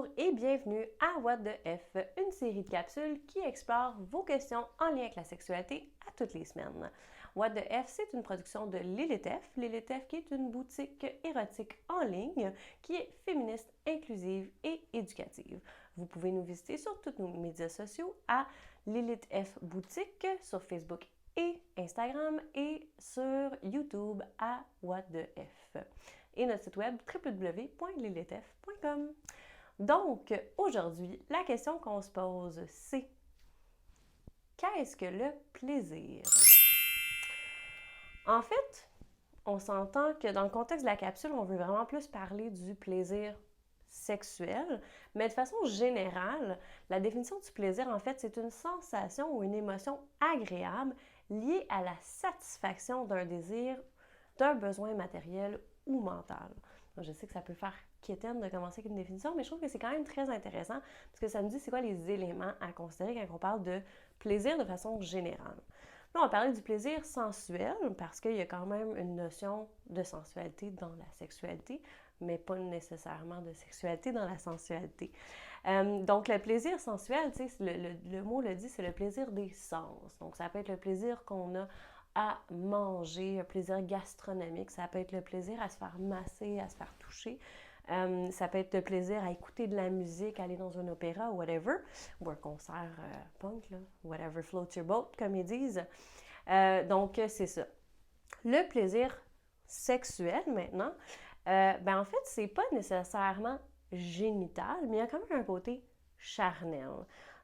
Bonjour et bienvenue à What the F, une série de capsules qui explore vos questions en lien avec la sexualité à toutes les semaines. What the F, c'est une production de Lilith F. Lilith F qui est une boutique érotique en ligne qui est féministe, inclusive et éducative. Vous pouvez nous visiter sur tous nos médias sociaux à Lilith F Boutique sur Facebook et Instagram et sur YouTube à What the F. Et notre site web www.lilithf.com. Donc, aujourd'hui, la question qu'on se pose, c'est qu'est-ce que le plaisir? En fait, on s'entend que dans le contexte de la capsule, on veut vraiment plus parler du plaisir sexuel, mais de façon générale, la définition du plaisir, en fait, c'est une sensation ou une émotion agréable liée à la satisfaction d'un désir, d'un besoin matériel ou mental. Je sais que ça peut faire quétaine de commencer avec une définition, mais je trouve que c'est quand même très intéressant parce que ça nous dit c'est quoi les éléments à considérer quand on parle de plaisir de façon générale. Là, on va parler du plaisir sensuel parce qu'il y a quand même une notion de sensualité dans la sexualité, mais pas nécessairement de sexualité dans la sensualité. Donc, le plaisir sensuel, le mot le dit, c'est le plaisir des sens. Donc, ça peut être le plaisir qu'on a à manger, un plaisir gastronomique. Ça peut être le plaisir à se faire masser, à se faire toucher. Ça peut être le plaisir à écouter de la musique, aller dans un opéra, whatever, ou un concert punk, là, whatever floats your boat, comme ils disent. Donc, c'est ça. Le plaisir sexuel, maintenant, en fait, c'est pas nécessairement génital, mais il y a quand même un côté charnel.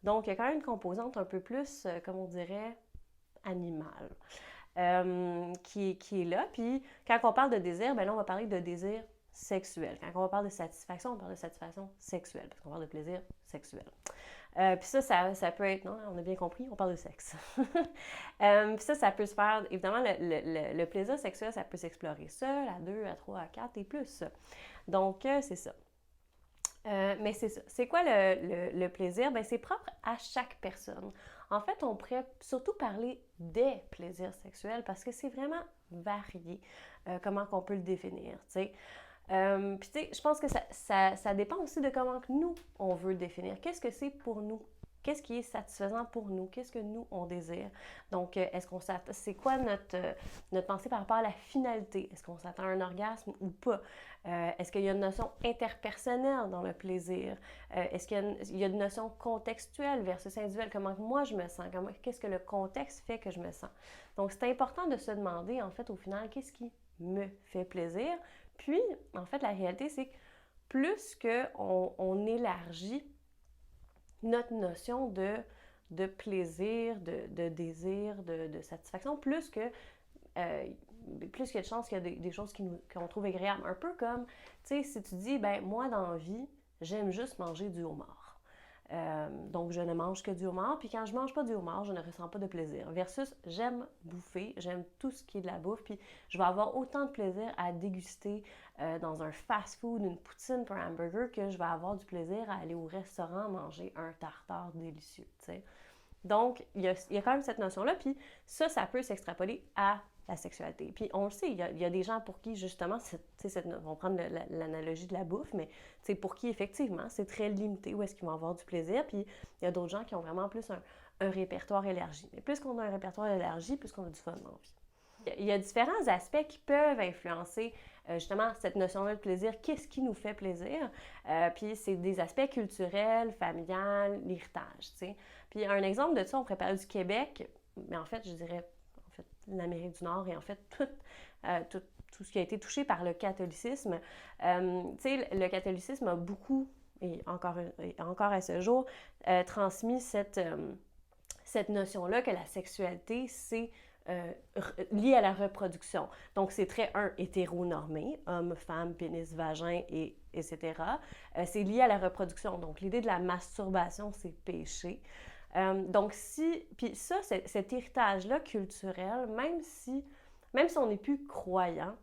Donc, il y a quand même une composante un peu plus, comme on dirait, animale. Qui est là. Puis quand on parle de désir, là, on va parler de désir sexuel. Quand on parle de satisfaction, on parle de satisfaction sexuelle, parce qu'on parle de plaisir sexuel. Puis ça peut être, non, on a bien compris, on parle de sexe. Puis ça peut se faire, évidemment, le plaisir sexuel, ça peut s'explorer seul, à 2, à 3, à 4 et plus. Donc, c'est ça. Mais c'est ça. C'est quoi le plaisir? C'est propre à chaque personne. En fait, on pourrait surtout parler des plaisirs sexuels parce que c'est vraiment varié comment qu'on peut le définir, tu sais. Puis tu sais, je pense que ça dépend aussi de comment que nous, on veut le définir. Qu'est-ce que c'est pour nous? Qu'est-ce qui est satisfaisant pour nous? Qu'est-ce que nous, on désire? Donc, c'est quoi notre pensée par rapport à la finalité? Est-ce qu'on s'attend à un orgasme ou pas? Est-ce qu'il y a une notion interpersonnelle dans le plaisir? Est-ce qu'il y a une notion contextuelle versus individuelle? Comment moi je me sens? Qu'est-ce que le contexte fait que je me sens? Donc, c'est important de se demander, en fait, au final, qu'est-ce qui me fait plaisir? Puis, en fait, la réalité, c'est que plus qu'on élargit notre notion de plaisir, de désir, de satisfaction, plus qu'il y a de chances qu'il y a des choses qu'on trouve agréables. Un peu comme, tu sais, si tu dis, moi, dans la vie, j'aime juste manger du homard. Donc, je ne mange que du homard, puis quand je mange pas du homard, je ne ressens pas de plaisir. Versus, j'aime bouffer, j'aime tout ce qui est de la bouffe, puis je vais avoir autant de plaisir à déguster dans un fast-food, une poutine pour un hamburger, que je vais avoir du plaisir à aller au restaurant manger un tartare délicieux, tu sais. Donc, il y a quand même cette notion-là, puis ça peut s'extrapoler à la sexualité. Puis on le sait, il y a des gens pour qui, justement, on va prendre l'analogie de la bouffe, mais pour qui, effectivement, c'est très limité où est-ce qu'ils vont avoir du plaisir. Puis il y a d'autres gens qui ont vraiment plus un répertoire élargi. Mais plus qu'on a un répertoire élargi, plus qu'on a du fun dans la vie. Il y a différents aspects qui peuvent influencer justement cette notion-là de plaisir. Qu'est-ce qui nous fait plaisir? Puis c'est des aspects culturels, familiales, l'héritage, tu sais. Puis un exemple de ça, on pourrait parler du Québec, mais en fait, je dirais l'Amérique du Nord et en fait tout ce qui a été touché par le catholicisme. Tu sais, le catholicisme a beaucoup, et encore à ce jour, transmis cette notion-là que la sexualité, c'est lié à la reproduction. Donc, c'est très, hétéronormé, homme, femme, pénis, vagin, etc. C'est lié à la reproduction. Donc, l'idée de la masturbation, c'est péché. Donc, puis ça, cet héritage-là culturel, même si on n'est plus croyant,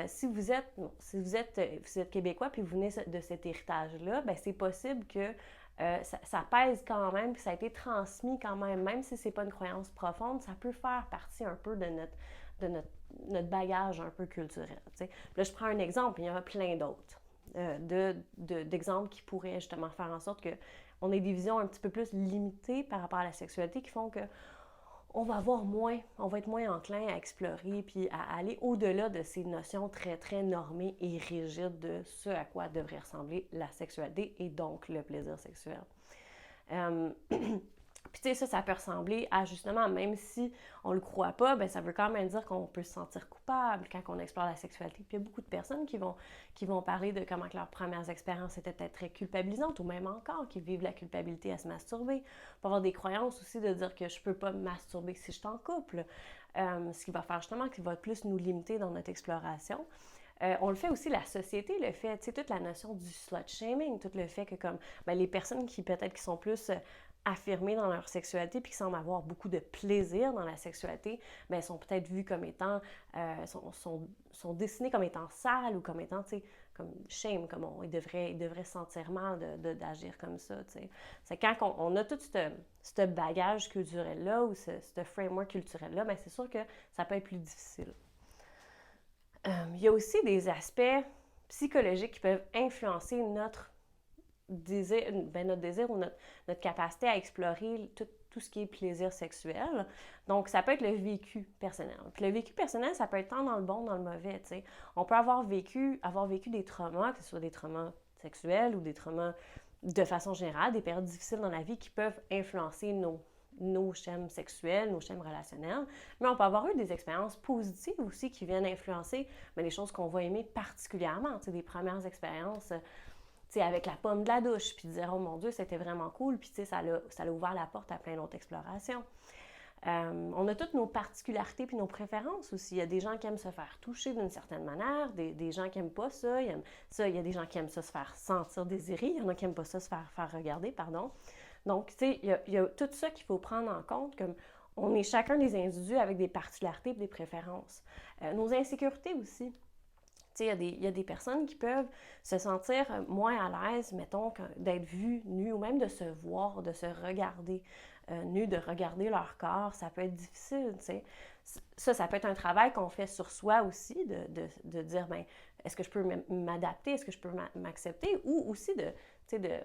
si vous êtes québécois puis vous venez de cet héritage-là, c'est possible que ça pèse quand même, puis ça a été transmis quand même si c'est pas une croyance profonde, ça peut faire partie un peu de notre bagage un peu culturel. T'sais. Là, je prends un exemple, il y en a plein d'autres. d'exemples qui pourraient justement faire en sorte qu'on ait des visions un petit peu plus limitées par rapport à la sexualité qui font que on va être moins enclin à explorer puis à aller au-delà de ces notions très, très normées et rigides de ce à quoi devrait ressembler la sexualité et donc le plaisir sexuel. Puis tu sais, ça peut ressembler à justement, même si on le croit pas, ben ça veut quand même dire qu'on peut se sentir coupable quand on explore la sexualité. Puis il y a beaucoup de personnes qui vont parler de comment que leurs premières expériences étaient peut-être très culpabilisantes, ou même encore, qui vivent la culpabilité à se masturber. On peut avoir des croyances aussi de dire que je peux pas me masturber si je suis en couple, ce qui va faire justement qu'il va plus nous limiter dans notre exploration. On le fait aussi, la société le fait, tu sais, toute la notion du slut-shaming, tout le fait que comme les personnes qui peut-être qui sont plus affirmées dans leur sexualité puis qui semblent avoir beaucoup de plaisir dans la sexualité, bien, sont peut-être vues comme étant, sont dessinées comme étant sales ou comme étant, tu sais, comme shame, comme ils devraient sentir mal d'agir comme ça, tu sais. C'est quand on a tout ce bagage culturel-là ou ce framework culturel-là, bien, c'est sûr que ça peut être plus difficile. Il y a aussi des aspects psychologiques qui peuvent influencer notre désir ou notre capacité à explorer tout ce qui est plaisir sexuel. Donc, ça peut être le vécu personnel. Puis le vécu personnel, ça peut être tant dans le bon, dans le mauvais, tu sais. On peut avoir vécu des traumas, que ce soit des traumas sexuels ou des traumas de façon générale, des périodes difficiles dans la vie qui peuvent influencer nos schèmes sexuels, nos schèmes relationnels, mais on peut avoir eu des expériences positives aussi qui viennent influencer les choses qu'on va aimer particulièrement, des premières expériences avec la pomme de la douche, puis de dire « Oh mon Dieu, c'était vraiment cool », puis ça a ouvert la porte à plein d'autres explorations. On a toutes nos particularités puis nos préférences aussi. Il y a des gens qui aiment se faire toucher d'une certaine manière, des gens qui n'aiment pas ça, il y a des gens qui aiment ça se faire sentir désiré, il y en a qui n'aiment pas ça se faire regarder, pardon. Donc, tu sais, il y a tout ça qu'il faut prendre en compte, comme on est chacun des individus avec des particularités et des préférences. Nos insécurités aussi. Tu sais, il y a des personnes qui peuvent se sentir moins à l'aise, mettons, d'être vues nues ou même de se voir, de se regarder nues, de regarder leur corps. Ça peut être difficile, tu sais. Ça peut être un travail qu'on fait sur soi aussi, de dire, ben, est-ce que je peux m'adapter, est-ce que je peux m'accepter, ou aussi tu sais,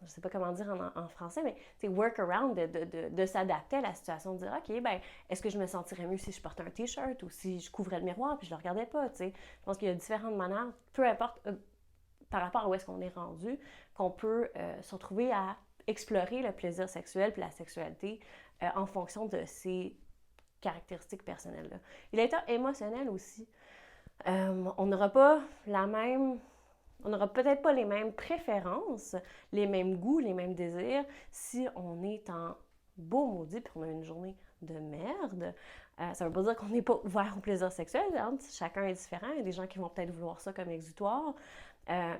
je sais pas comment dire en français, mais work around, de s'adapter à la situation, de dire, OK, ben, est-ce que je me sentirais mieux si je portais un t-shirt ou si je couvrais le miroir puis je le regardais pas, tu sais. Je pense qu'il y a différentes manières, peu importe par rapport à où est-ce qu'on est rendu, qu'on peut se retrouver à explorer le plaisir sexuel puis la sexualité en fonction de ces caractéristiques personnelles-là. Et l'état émotionnel aussi. On n'aura pas on n'aura peut-être pas les mêmes préférences, les mêmes goûts, les mêmes désirs si on est en beau maudit puis on a une journée de merde. Ça veut pas dire qu'on n'est pas ouvert au plaisir sexuel, hein? Chacun est différent. Il y a des gens qui vont peut-être vouloir ça comme exutoire.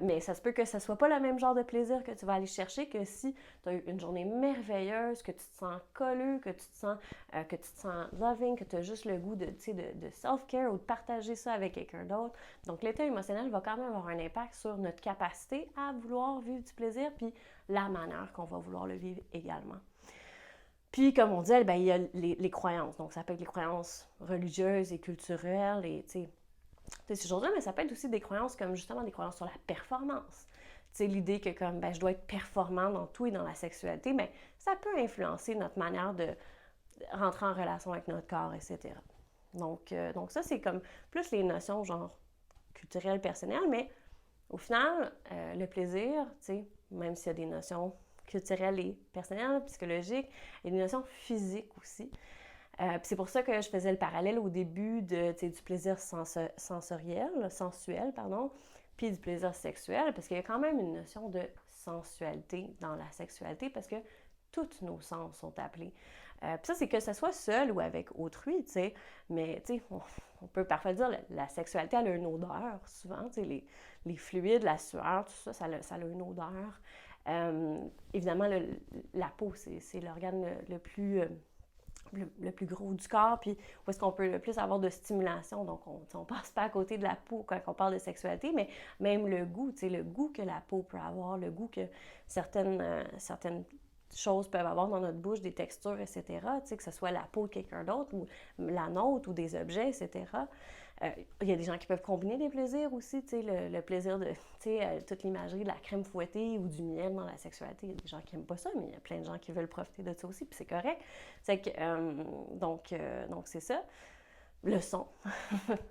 Mais ça se peut que ce soit pas le même genre de plaisir que tu vas aller chercher que si tu as eu une journée merveilleuse, que tu te sens colleux, que tu te sens loving, que tu as juste le goût de self-care ou de partager ça avec quelqu'un d'autre. Donc, l'état émotionnel va quand même avoir un impact sur notre capacité à vouloir vivre du plaisir puis la manière qu'on va vouloir le vivre également. Puis, comme on dit, ben, il y a les croyances. Donc, ça peut être les croyances religieuses et culturelles et, ces choses-là, mais ça peut être aussi des croyances comme justement des croyances sur la performance. Tu sais, l'idée que comme ben, je dois être performant dans tout et dans la sexualité, mais ça peut influencer notre manière de rentrer en relation avec notre corps, etc. Donc ça, c'est comme plus les notions genre culturelles, personnelles, mais au final, le plaisir, tu sais, même s'il y a des notions culturelles et personnelles, psychologiques, il y a des notions physiques aussi. C'est pour ça que je faisais le parallèle au début du plaisir sensuel, puis du plaisir sexuel, parce qu'il y a quand même une notion de sensualité dans la sexualité, parce que tous nos sens sont appelés. Puis ça, c'est que ce soit seul ou avec autrui, tu sais, mais tu sais, on peut parfois dire la sexualité, elle a une odeur, souvent, tu sais, les fluides, la sueur, tout ça, ça a une odeur. Évidemment, la peau, c'est l'organe le plus gros du corps, puis où est-ce qu'on peut le plus avoir de stimulation. Donc, on passe pas à côté de la peau quand on parle de sexualité, mais même le goût, tu sais, le goût que la peau peut avoir, le goût que certaines choses peuvent avoir dans notre bouche, des textures, etc., tu sais, que ce soit la peau de quelqu'un d'autre ou la nôtre ou des objets, etc. Il y a des gens qui peuvent combiner des plaisirs aussi, tu sais, le plaisir de, tu sais, toute l'imagerie de la crème fouettée ou du miel dans la sexualité. Il y a des gens qui n'aiment pas ça, mais il y a plein de gens qui veulent profiter de ça aussi, puis c'est correct. C'est que, donc c'est ça. Le son.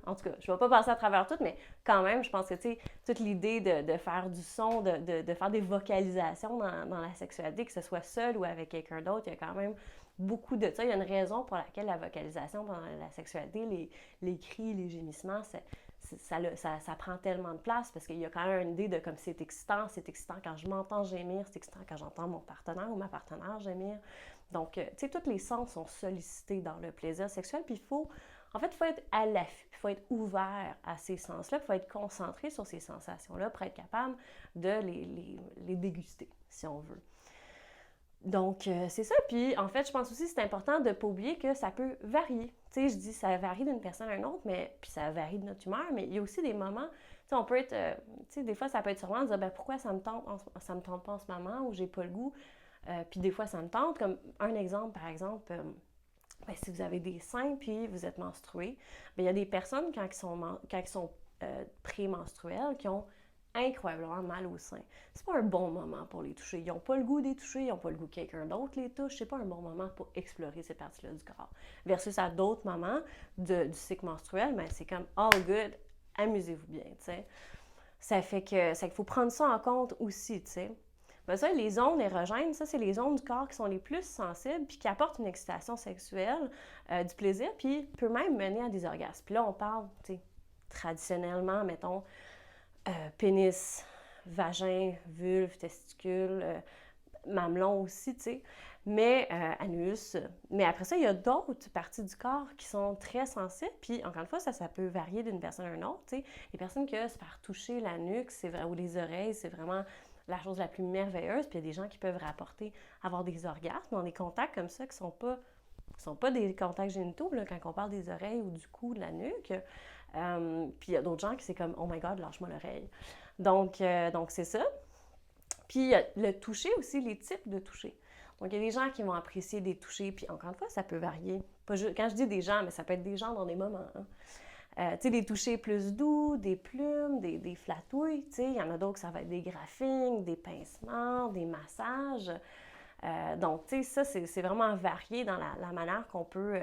En tout cas, je ne vais pas passer à travers tout, mais quand même, je pense que, tu sais, toute l'idée de faire du son, de faire des vocalisations dans la sexualité, que ce soit seul ou avec quelqu'un d'autre, il y a quand même beaucoup de ça. Il y a une raison pour laquelle la vocalisation pendant la sexualité, les cris, les gémissements, ça prend tellement de place parce qu'il y a quand même une idée de comme c'est excitant quand je m'entends gémir, c'est excitant quand j'entends mon partenaire ou ma partenaire gémir. Donc, tu sais, tous les sens sont sollicités dans le plaisir sexuel, puis il faut être à l'affût, il faut être ouvert à ces sens-là, il faut être concentré sur ces sensations-là pour être capable de les déguster, si on veut. Donc, c'est ça. Puis, en fait, je pense aussi que c'est important de ne pas oublier que ça peut varier. Tu sais, je dis ça varie d'une personne à une autre, mais puis ça varie de notre humeur, mais il y a aussi des moments, tu sais, on peut être, tu sais, des fois, ça peut être sûrement de dire, ben pourquoi ça me tente pas en ce moment ou j'ai pas le goût. Puis des fois, ça me tente. Comme un exemple, par exemple, ben, si vous avez des seins puis vous êtes menstrué, ben, il y a des personnes, quand ils sont prémenstruelles, qui ont incroyablement mal au sein. C'est pas un bon moment pour les toucher. Ils n'ont pas le goût de les toucher, ils n'ont pas le goût que quelqu'un d'autre les touche. C'est pas un bon moment pour explorer ces parties-là du corps. Versus à d'autres moments du cycle menstruel, ben, c'est comme all good, amusez-vous bien, tu sais. Ça fait qu'il faut prendre ça en compte aussi, tu sais. Ben ça, les zones érogènes, ça, c'est les zones du corps qui sont les plus sensibles puis qui apportent une excitation sexuelle, du plaisir, puis peut même mener à des orgasmes. Puis là, on parle, tu sais, traditionnellement, mettons, pénis, vagin, vulve, testicule, mamelon aussi, tu sais, mais anus. Mais après ça, il y a d'autres parties du corps qui sont très sensibles, puis encore une fois, ça peut varier d'une personne à une autre, tu sais. Les personnes qui se faire toucher la nuque ou les oreilles, c'est vraiment la chose la plus merveilleuse, puis il y a des gens qui peuvent avoir des orgasmes dans des contacts comme ça qui sont pas des contacts génitaux, là, quand on parle des oreilles ou du cou, de la nuque. Puis il y a d'autres gens qui c'est comme « Oh my God, lâche-moi l'oreille ». Donc c'est ça. Puis il y a le toucher aussi, les types de toucher. Donc il y a des gens qui vont apprécier des touchés, puis encore une fois, ça peut varier. Quand je dis des gens, mais ça peut être des gens dans des moments. Hein. Tu sais, des touchés plus doux, des plumes, des flatouilles, tu sais. Il y en a d'autres, ça va être des graphings, des pincements, des massages. Donc, tu sais, ça, c'est vraiment varié dans la manière qu'on peut...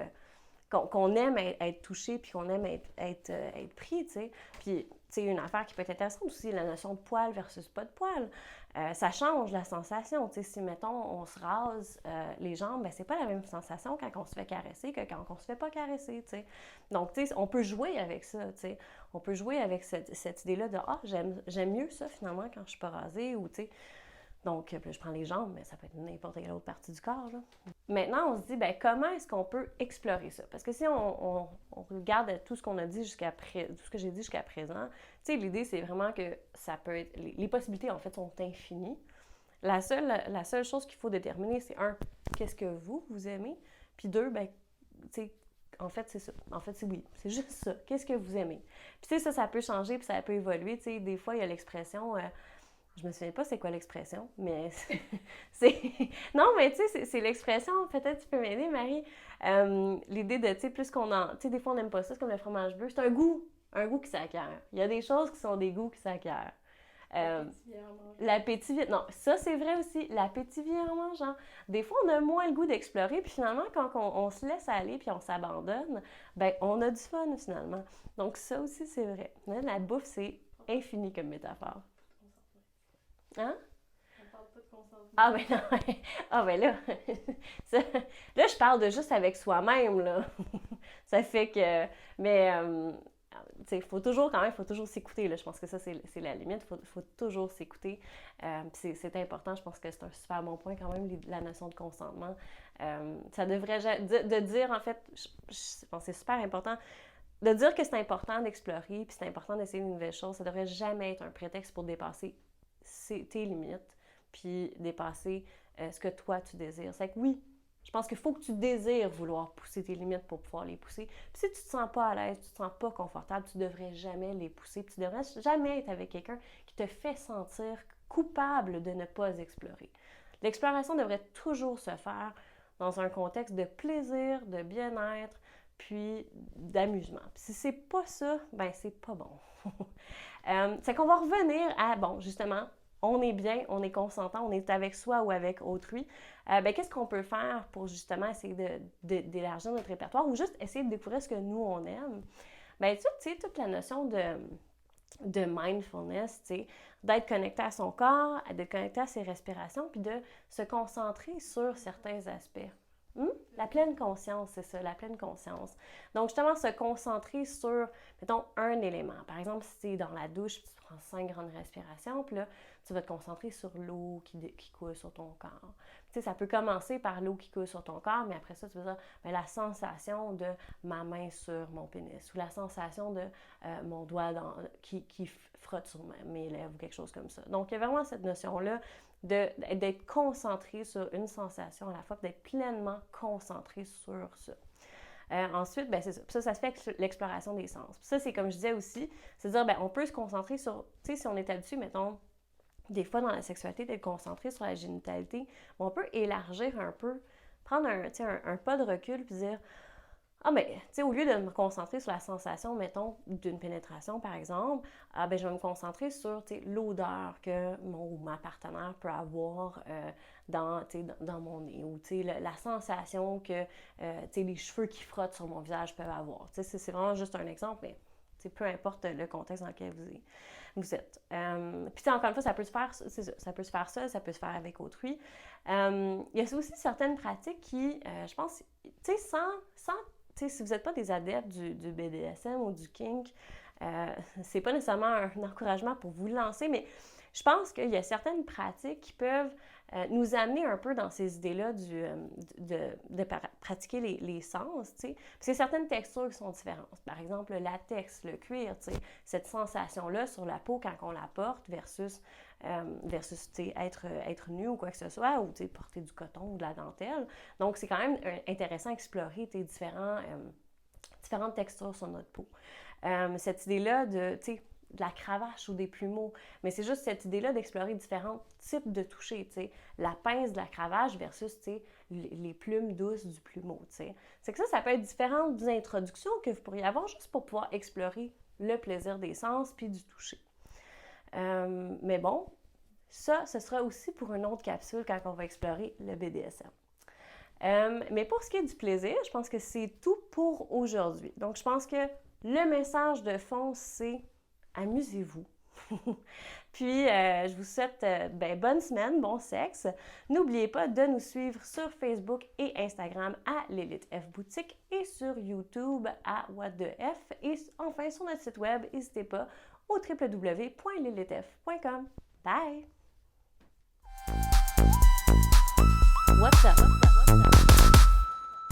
qu'on aime être touché puis qu'on aime être pris, tu sais. Puis, tu sais, une affaire qui peut être intéressante aussi, la notion de poil versus pas de poil. Ça change la sensation, tu sais. Si, mettons, on se rase les jambes, ben c'est pas la même sensation quand on se fait caresser que quand on se fait pas caresser, tu sais. Donc, tu sais, on peut jouer avec ça, tu sais. On peut jouer avec cette idée-là de « Ah, j'aime mieux ça, finalement, quand je suis pas rasée » ou, tu sais. Donc, je prends les jambes, mais ça peut être n'importe quelle autre partie du corps, là. Maintenant, on se dit, ben comment est-ce qu'on peut explorer ça? Parce que si on regarde tout ce qu'on a dit tout ce que j'ai dit jusqu'à présent, tu sais, l'idée, c'est vraiment que ça peut être... Les possibilités, en fait, sont infinies. La seule chose qu'il faut déterminer, c'est un, qu'est-ce que vous aimez? Puis deux, ben, tu sais, en fait, c'est ça. En fait, c'est oui. C'est juste ça. Qu'est-ce que vous aimez? Puis, tu sais, ça peut changer, puis ça peut évoluer. Tu sais, des fois, il y a l'expression... je me souviens pas c'est quoi l'expression, mais c'est... Non, mais tu sais, c'est l'expression, peut-être tu peux m'aider, Marie. L'idée de, tu sais, plus qu'on en... Tu sais, des fois, on n'aime pas ça, c'est comme le fromage bleu. C'est un goût qui s'acquiert. Il y a des choses qui sont des goûts qui s'acquièrent. L'appétit, non, ça c'est vrai aussi, l'appétit vient en mangeant. Des fois, on a moins le goût d'explorer, puis finalement, quand on se laisse aller, puis on s'abandonne, ben on a du fun finalement. Donc ça aussi, c'est vrai. La bouffe, c'est infini comme métaphore. Hein? On parle pas de consentement. Ah ben non, ah ben là, là je parle de juste avec soi-même, là. Ça fait que, mais, tu sais, faut toujours s'écouter, là. Je pense que ça, c'est la limite, faut toujours s'écouter. C'est important, je pense que c'est un super bon point quand même, la notion de consentement. Ça devrait, de dire, en fait, je pense que c'est super important, de dire que c'est important d'explorer, puis c'est important d'essayer de nouvelles choses, ça devrait jamais être un prétexte pour dépasser tes limites, puis dépasser ce que toi tu désires. C'est que oui, je pense qu'il faut que tu désires vouloir pousser tes limites pour pouvoir les pousser. Puis si tu te sens pas à l'aise, tu te sens pas confortable, tu devrais jamais les pousser. Puis tu devrais jamais être avec quelqu'un qui te fait sentir coupable de ne pas explorer. L'exploration devrait toujours se faire dans un contexte de plaisir, de bien-être, puis d'amusement. Puis si c'est pas ça, ben c'est pas bon. C'est qu'on va revenir à, bon, justement, on est bien, on est consentant, on est avec soi ou avec autrui. Ben, qu'est-ce qu'on peut faire pour justement essayer d'élargir notre répertoire ou juste essayer de découvrir ce que nous, on aime? Ben, tu sais, toute la notion de mindfulness, tu sais, d'être connecté à son corps, d'être connecté à ses respirations, puis de se concentrer sur certains aspects. La pleine conscience, c'est ça, la pleine conscience. Donc, justement, se concentrer sur, mettons, un élément. Par exemple, si tu es dans la douche, puis tu prends 5 grandes respirations, puis là, tu vas te concentrer sur l'eau qui coule sur ton corps. Tu sais, ça peut commencer par l'eau qui coule sur ton corps, mais après ça, tu vas dire, ben, la sensation de ma main sur mon pénis, ou la sensation de mon doigt qui frotte sur mes lèvres, ou quelque chose comme ça. Donc, il y a vraiment cette notion-là d'être concentré sur une sensation à la fois, d'être pleinement concentré sur ça. Ensuite, ben c'est ça. Ça se fait avec l'exploration des sens. Puis ça, c'est comme je disais aussi, c'est dire, ben on peut se concentrer sur, tu sais, si on est habitué, mettons, des fois dans la sexualité, d'être concentré sur la génitalité, on peut élargir un peu, prendre un pas de recul, puis dire, ah, mais, tu sais, au lieu de me concentrer sur la sensation, mettons, d'une pénétration, par exemple, ben, je vais me concentrer sur, tu sais, l'odeur que mon ou ma partenaire peut avoir dans mon nez, ou, tu sais, la sensation que, tu sais, les cheveux qui frottent sur mon visage peuvent avoir. Tu sais, c'est vraiment juste un exemple, mais, tu sais, peu importe le contexte dans lequel vous êtes. Puis, encore une fois, ça peut se faire, c'est ça, ça peut se faire seul, ça peut se faire avec autrui. Il y a aussi certaines pratiques qui, je pense, tu sais, sans tu sais, si vous n'êtes pas des adeptes du BDSM ou du kink, c'est pas nécessairement un encouragement pour vous lancer, mais je pense qu'il y a certaines pratiques qui peuvent nous amener un peu dans ces idées-là de pratiquer les sens, tu sais. Parce qu'il y a certaines textures qui sont différentes. Par exemple, le latex, le cuir, tu sais, cette sensation-là sur la peau quand on la porte versus être nu ou quoi que ce soit, ou porter du coton ou de la dentelle. Donc, c'est quand même intéressant d'explorer différentes textures sur notre peau. Cette idée-là de la cravache ou des plumeaux, mais c'est juste cette idée-là d'explorer différents types de toucher, la pince de la cravache versus les plumes douces du plumeau. C'est que ça peut être différentes introductions que vous pourriez avoir juste pour pouvoir explorer le plaisir des sens puis du toucher. Mais bon, ça, ce sera aussi pour une autre capsule quand on va explorer le BDSM. Mais pour ce qui est du plaisir, je pense que c'est tout pour aujourd'hui. Donc, je pense que le message de fond, c'est amusez-vous. Puis, je vous souhaite bonne semaine, bon sexe. N'oubliez pas de nous suivre sur Facebook et Instagram à Lilith F Boutique et sur YouTube à What the F. Et enfin, sur notre site web, n'hésitez pas au www.lilithf.com. Bye! What's up?